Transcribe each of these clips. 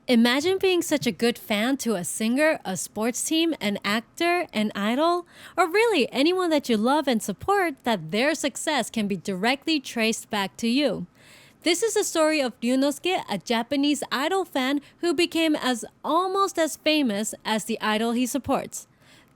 Imagine being such a good fan to a singer, a sports team, an actor, an idol, or really anyone that you love and support that their success can be directly traced back to you. This is the story of Ryuunosuke, a Japanese idol fan who became almost as famous as the idol he supports.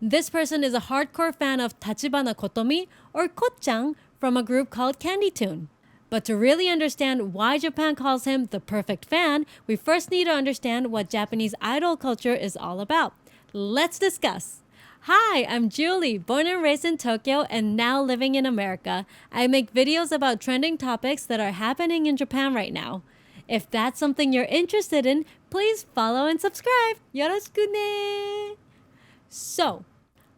This person is a hardcore fan of Tachibana Kotomi, or Kotchang, from a group called Candy Tune. But to really understand why Japan calls him the perfect fan, we first need to understand what Japanese idol culture is all about. Let's discuss. Hi, I'm Julie, born and raised in Tokyo and now living in America. I make videos about trending topics that are happening in Japan right now. If that's something you're interested in, please follow and subscribe. Yoroshiku ne! So,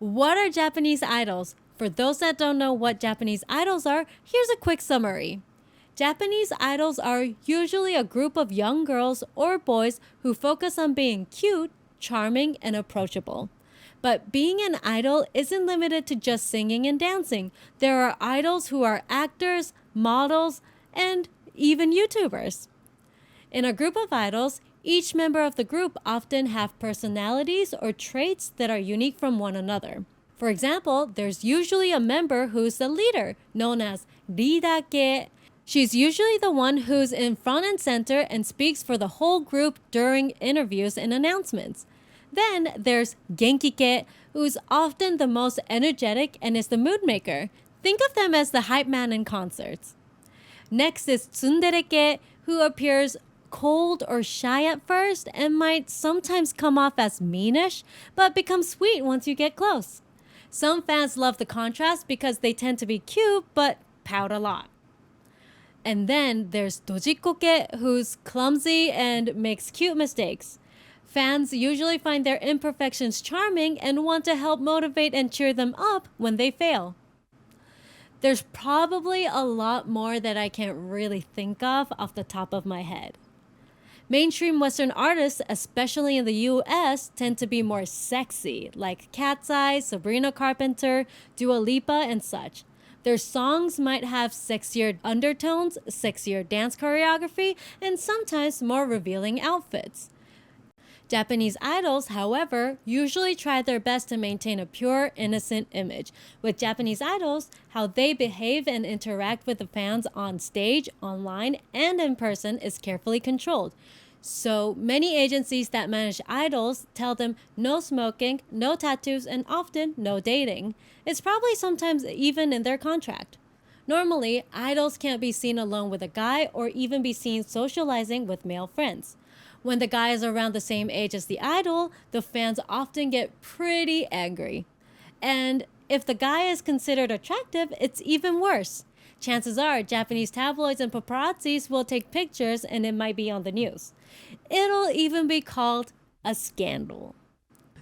what are Japanese idols? For those that don't know what Japanese idols are, here's a quick summary. Japanese idols are usually a group of young girls or boys who focus on being cute, charming, and approachable. But being an idol isn't limited to just singing and dancing. There are idols who are actors, models, and even YouTubers. In a group of idols, each member of the group often have personalities or traits that are unique from one another. For example, there's usually a member who's the leader, known as Ridake. She's usually the one who's in front and center and speaks for the whole group during interviews and announcements. Then there's Genkike, who's often the most energetic and is the mood maker. Think of them as the hype man in concerts. Next is Tsundereke, who appears cold or shy at first and might sometimes come off as meanish, but becomes sweet once you get close. Some fans love the contrast because they tend to be cute but pout a lot. And then there's Dojikoke, who's clumsy and makes cute mistakes. Fans usually find their imperfections charming and want to help motivate and cheer them up when they fail. There's probably a lot more that I can't really think of off the top of my head. Mainstream Western artists, especially in the US, tend to be more sexy, like Cat's Eye, Sabrina Carpenter, Dua Lipa, and such. Their songs might have sexier undertones, sexier dance choreography, and sometimes more revealing outfits. Japanese idols, however, usually try their best to maintain a pure, innocent image. With Japanese idols, how they behave and interact with the fans on stage, online, and in person is carefully controlled. So many agencies that manage idols tell them no smoking, no tattoos, and often no dating. It's probably sometimes even in their contract. Normally, idols can't be seen alone with a guy or even be seen socializing with male friends. When the guy is around the same age as the idol, the fans often get pretty angry. And if the guy is considered attractive, it's even worse. Chances are Japanese tabloids and paparazzis will take pictures and it might be on the news. It'll even be called a scandal.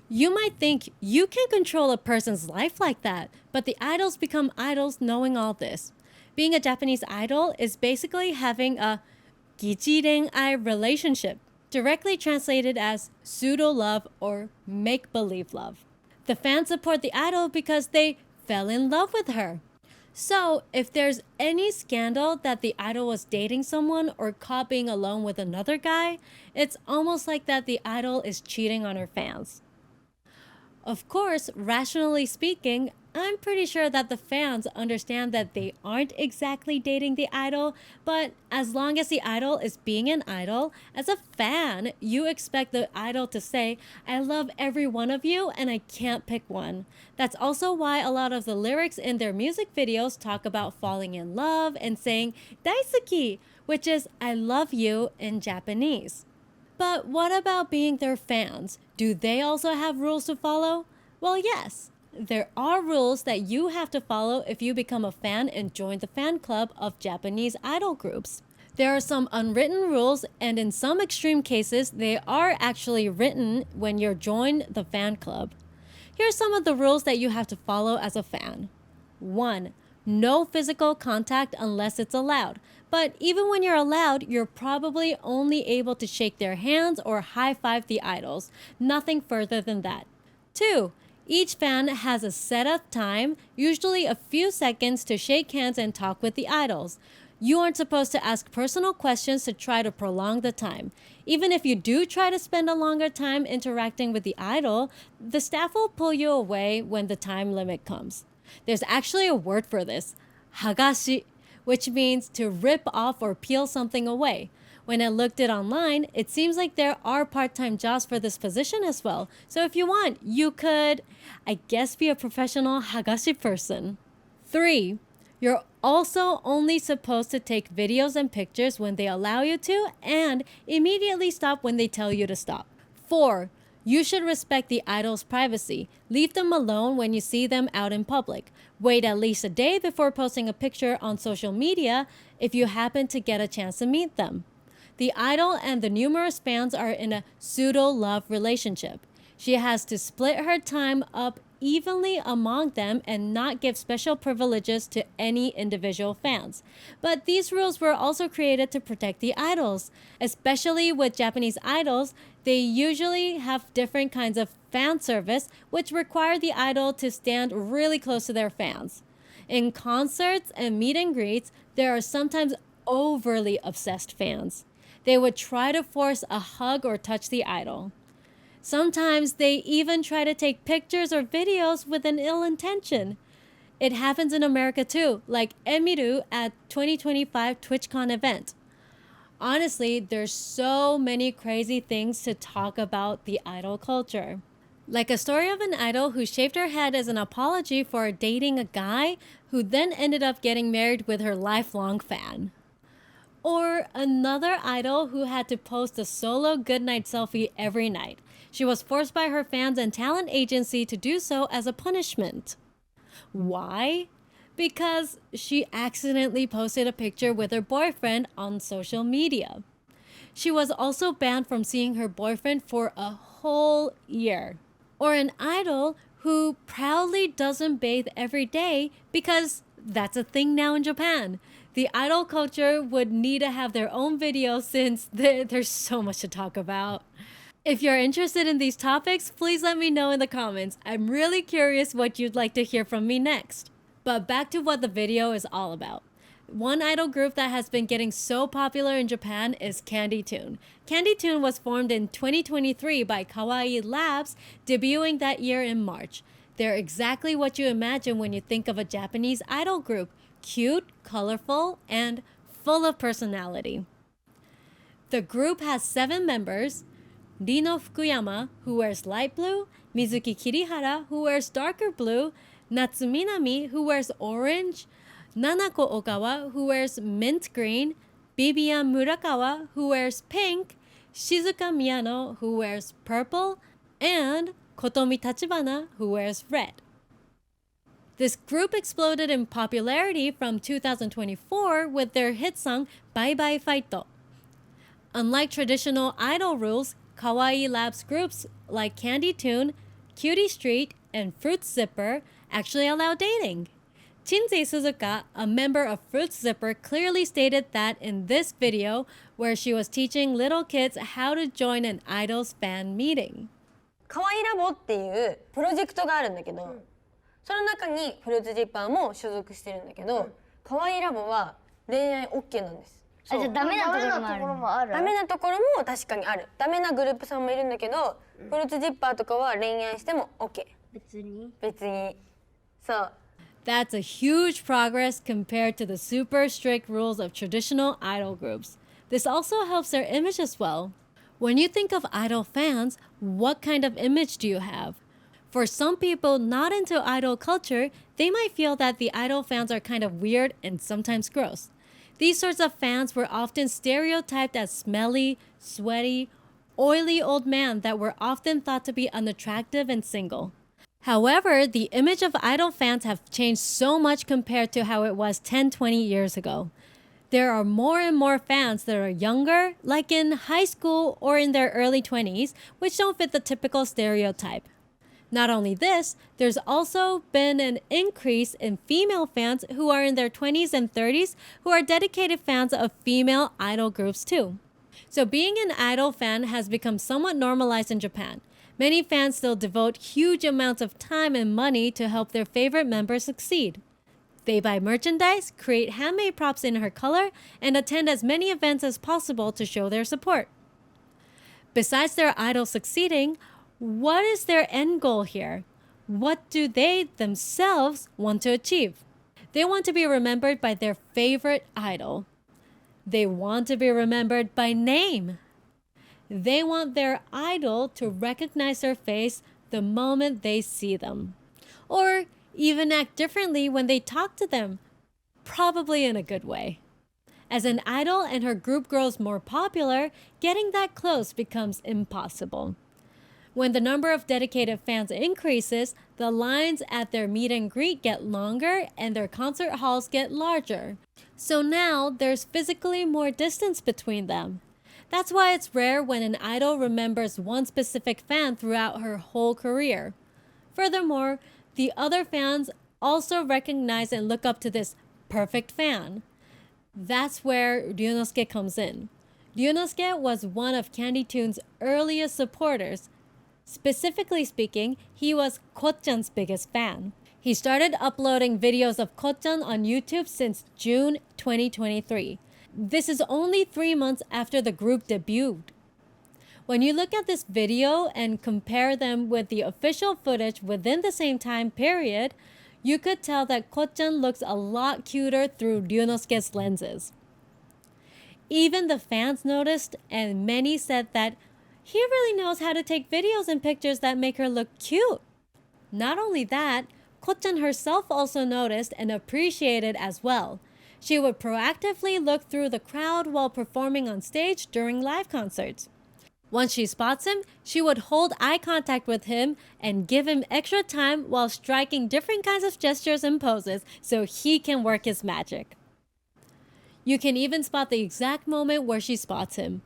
You might think you can control a person's life like that, but the idols become idols knowing all this. Being a Japanese idol is basically having a gichiren-ai relationship, directly translated as pseudo-love or make-believe love. The fans support the idol because they fell in love with her. So, if there's any scandal that the idol was dating someone or caught being alone with another guy, it's almost like that the idol is cheating on her fans. Of course, rationally speaking, I'm pretty sure that the fans understand that they aren't exactly dating the idol, but as long as the idol is being an idol, as a fan, you expect the idol to say, "I love every one of you and I can't pick one." That's also why a lot of the lyrics in their music videos talk about falling in love and saying "daisuki," which is "I love you" in Japanese. But what about being their fans? Do they also have rules to follow? Well, yes. There are rules that you have to follow if you become a fan and join the fan club of Japanese idol groups. There are some unwritten rules, and in some extreme cases, they are actually written when you join the fan club. Here are some of the rules that you have to follow as a fan. 1. No physical contact unless it's allowed. But even when you're allowed, you're probably only able to shake their hands or high-five the idols. Nothing further than that. 2. Each fan has a set of time, usually a few seconds, to shake hands and talk with the idols. You aren't supposed to ask personal questions to try to prolong the time. Even if you do try to spend a longer time interacting with the idol, the staff will pull you away when the time limit comes. There's actually a word for this, hagashi, which means to rip off or peel something away. When I looked it online, it seems like there are part-time jobs for this position as well. So if you want, you could, I guess, be a professional hagashi person. 3. You're also only supposed to take videos and pictures when they allow you to and immediately stop when they tell you to stop. 4. You should respect the idol's privacy. Leave them alone when you see them out in public. Wait at least a day before posting a picture on social media if you happen to get a chance to meet them. The idol and the numerous fans are in a pseudo-love relationship. She has to split her time up evenly among them and not give special privileges to any individual fans. But these rules were also created to protect the idols. Especially with Japanese idols, they usually have different kinds of fan service, which require the idol to stand really close to their fans. In concerts and meet and greets, there are sometimes overly obsessed fans. They would try to force a hug or touch the idol. Sometimes they even try to take pictures or videos with an ill intention. It happens in America too, like Emiru at 2025 TwitchCon event. Honestly, there's so many crazy things to talk about the idol culture. Like a story of an idol who shaved her head as an apology for dating a guy who then ended up getting married with her lifelong fan. Or another idol who had to post a solo goodnight selfie every night. She was forced by her fans and talent agency to do so as a punishment. Why? Because she accidentally posted a picture with her boyfriend on social media. She was also banned from seeing her boyfriend for a whole year. Or an idol who proudly doesn't bathe every day because that's a thing now in Japan. The idol culture would need to have their own video since there's so much to talk about. If you're interested in these topics, please let me know in the comments. I'm really curious what you'd like to hear from me next. But back to what the video is all about. One idol group that has been getting so popular in Japan is Candy Tune. Candy Tune was formed in 2023 by Kawaii Labs, debuting that year in March. They're exactly what you imagine when you think of a Japanese idol group. Cute, colorful, and full of personality. The group has 7 members. Rino Fukuyama, who wears light blue, Mizuki Kirihara, who wears darker blue, Natsuminami, who wears orange, Nanako Okawa, who wears mint green, Bibian Murakawa, who wears pink, Shizuka Miyano, who wears purple, and Kotomi Tachibana, who wears red. This group exploded in popularity from 2024 with their hit song Bye Bye Fighto. Unlike traditional idol rules, Kawaii Labs groups like Candy Tune, Cutie Street, and Fruit Zipper actually allow dating. Chinsei Suzuka, a member of Fruit Zipper, clearly stated that in this video where she was teaching little kids how to join an idol's fan meeting. かわいラボっていうプロジェクトがあるんだけど、その中にフルーツジッパーも所属してるんだけど、かわいラボは恋愛 OK なんです。じゃあダメなところもある。ダメなところも確かにある。ダメなグループさんもいるんだけど、フルーツジッパーとかは恋愛しても OK。別に。そう。That's a huge progress compared to the super strict rules of traditional idol groups. This also helps their image as well. When you think of idol fans, what kind of image do you have? For some people not into idol culture, they might feel that the idol fans are kind of weird and sometimes gross. These sorts of fans were often stereotyped as smelly, sweaty, oily old men that were often thought to be unattractive and single. However, the image of idol fans have changed so much compared to how it was 10-20 years ago. There are more and more fans that are younger, like in high school or in their early 20s, which don't fit the typical stereotype. Not only this, there's also been an increase in female fans who are in their 20s and 30s who are dedicated fans of female idol groups too. So being an idol fan has become somewhat normalized in Japan. Many fans still devote huge amounts of time and money to help their favorite members succeed. They buy merchandise, create handmade props in her color, and attend as many events as possible to show their support. Besides their idol succeeding, what is their end goal here? What do they themselves want to achieve? They want to be remembered by their favorite idol. They want to be remembered by name. They want their idol to recognize their face the moment they see them. Or even act differently when they talk to them, probably in a good way. As an idol and her group grows more popular, getting that close becomes impossible. When the number of dedicated fans increases, the lines at their meet and greet get longer and their concert halls get larger. So now there's physically more distance between them. That's why it's rare when an idol remembers one specific fan throughout her whole career. Furthermore, the other fans also recognize and look up to this perfect fan. That's where Ryuunosuke comes in. Ryuunosuke was one of Candy Toon's earliest supporters. Specifically speaking, he was Kotchan's biggest fan. He started uploading videos of Kotchan on YouTube since June 2023. This is only 3 months after the group debuted. When you look at this video and compare them with the official footage within the same time period, you could tell that Kotchan looks a lot cuter through Ryuunosuke's lenses. Even the fans noticed, and many said that he really knows how to take videos and pictures that make her look cute. Not only that, Kotchan herself also noticed and appreciated as well. She would proactively look through the crowd while performing on stage during live concerts. Once she spots him, she would hold eye contact with him and give him extra time while striking different kinds of gestures and poses so he can work his magic. You can even spot the exact moment where she spots him.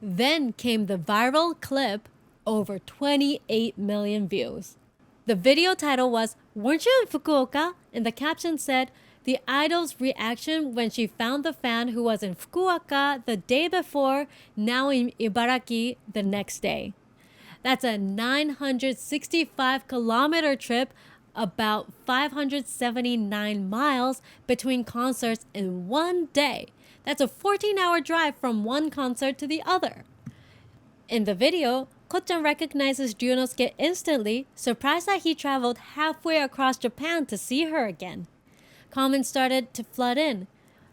Then came the viral clip, over 28 million views. The video title was, "Weren't you in Fukuoka?" and the caption said, "The idol's reaction when she found the fan who was in Fukuoka the day before, now in Ibaraki the next day." That's a 965-kilometer trip, about 579 miles between concerts in one day. That's a 14-hour drive from one concert to the other. In the video, Kotchan recognizes Ryuunosuke instantly, surprised that he traveled halfway across Japan to see her again. Comments started to flood in.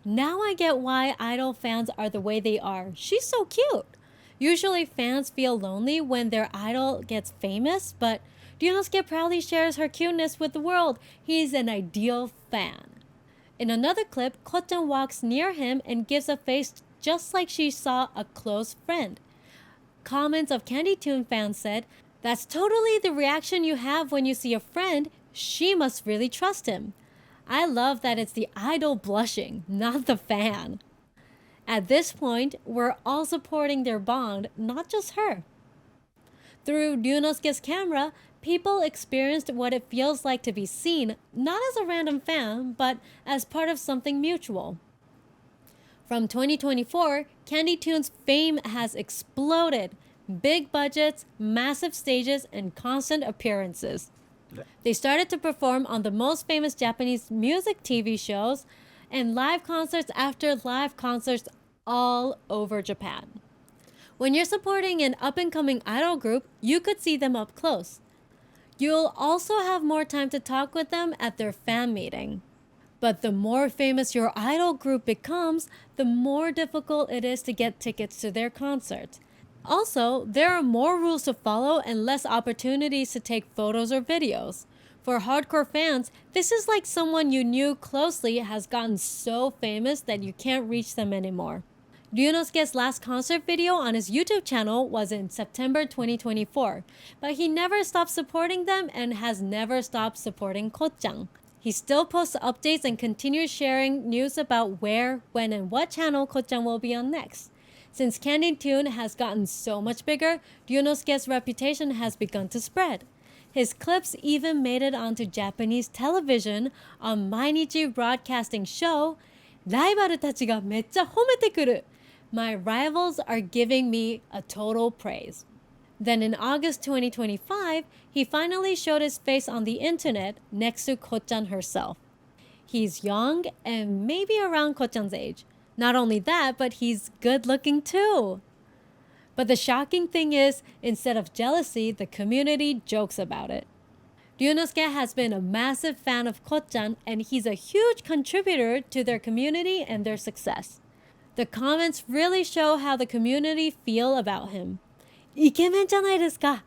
"Now I get why idol fans are the way they are. She's so cute." Usually fans feel lonely when their idol gets famous, but Ryuunosuke proudly shares her cuteness with the world. He's an ideal fan. In another clip, Kotchan walks near him and gives a face just like she saw a close friend. Comments of Candy Toon fans said, "That's totally the reaction you have when you see a friend. She must really trust him." I love that it's the idol blushing, not the fan. At this point, we're all supporting their bond, not just her. Through Ryuunosuke's camera, people experienced what it feels like to be seen, not as a random fan, but as part of something mutual. From 2024, Candy Toon's fame has exploded. Big budgets, massive stages, and constant appearances. They started to perform on the most famous Japanese music TV shows and live concerts after live concerts all over Japan. When you're supporting an up-and-coming idol group, you could see them up close. You'll also have more time to talk with them at their fan meeting. But the more famous your idol group becomes, the more difficult it is to get tickets to their concerts. Also, there are more rules to follow and less opportunities to take photos or videos. For hardcore fans, this is like someone you knew closely has gotten so famous that you can't reach them anymore. Ryuunosuke's last concert video on his YouTube channel was in September 2024, but he never stopped supporting them and has never stopped supporting Kotchan. He still posts updates and continues sharing news about where, when, and what channel Kotchan will be on next. Since Candy Toon has gotten so much bigger, Ryuunosuke's reputation has begun to spread. His clips even made it onto Japanese television on Mainichi Broadcasting show, ライバルたちがめっちゃ褒めてくる. My rivals are giving me a total praise. Then in August 2025, he finally showed his face on the internet next to Ko-chan herself. He's young and maybe around Ko-chan's age. Not only that, but he's good looking too. But the shocking thing is, instead of jealousy, the community jokes about it. Ryuunosuke has been a massive fan of Ko-chan and he's a huge contributor to their community and their success. The comments really show how the community feel about him. イケメンじゃないですか。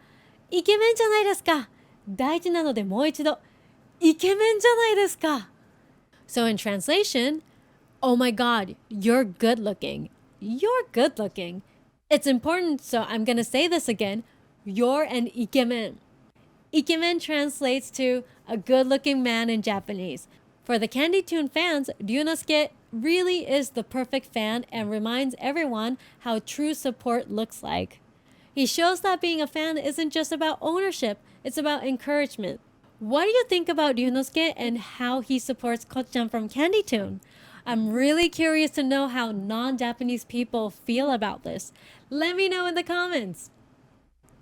イケメンじゃないですか。大事なのでもう一度。イケメンじゃないですか。So in translation, oh my god, you're good looking. You're good looking. It's important, so I'm gonna say this again. You're an ikemen. Ikemen translates to a good looking man in Japanese. For the Candy Tune fans, Ryuunosuke really is the perfect fan and reminds everyone how true support looks like. He shows that being a fan isn't just about ownership, it's about encouragement. What do you think about Ryuunosuke and how he supports Ko-chan from Candy Tune? I'm really curious to know how non-Japanese people feel about this. Let me know in the comments.